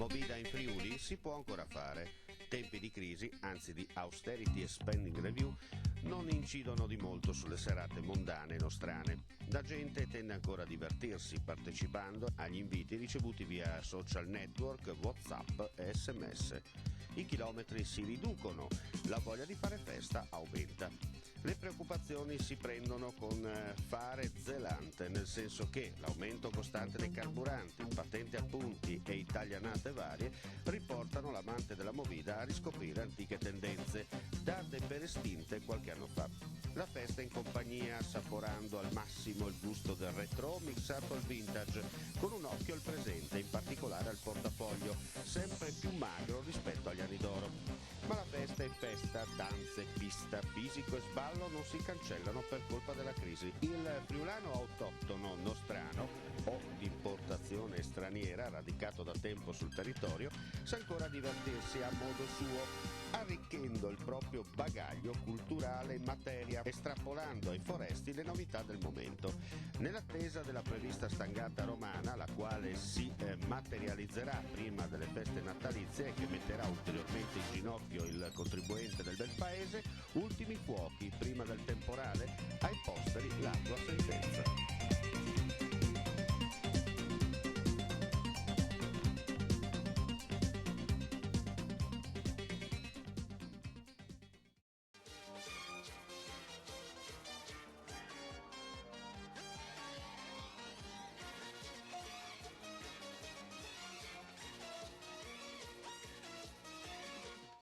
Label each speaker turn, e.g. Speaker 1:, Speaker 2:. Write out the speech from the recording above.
Speaker 1: Movida in Friuli si può ancora fare. Tempi di crisi, anzi di austerity e spending review, non incidono di molto sulle serate mondane e nostrane. La gente tende ancora a divertirsi partecipando agli inviti ricevuti via social network, WhatsApp e SMS. I chilometri si riducono, la voglia di fare festa aumenta. Le preoccupazioni si prendono con fare zelante, nel senso che l'aumento costante dei carburanti, patente a punti e italianate varie riportano l'amante della movida a riscoprire antiche tendenze, date per estinte qualche anno fa. La festa in compagnia, assaporando al massimo il gusto del retro mixato al vintage, con un occhio al presente, in particolare al portafoglio, sempre più magro rispetto agli anni d'oro. Ma la festa è festa, danze, pista, fisico e sballo non si cancellano per colpa della crisi. Il friulano autoctono nostrano o di importazione straniera radicato da tempo sul territorio sa ancora divertirsi a modo suo, arricchendo il proprio bagaglio culturale in materia, estrapolando ai foresti le novità del momento. Nell'attesa della prevista stangata romana, la quale si materializzerà prima delle feste natalizie e che metterà ulteriormente in ginocchio il contribuente del bel paese, ultimi fuochi prima del temporale, ai posteri l'ardua sentenza.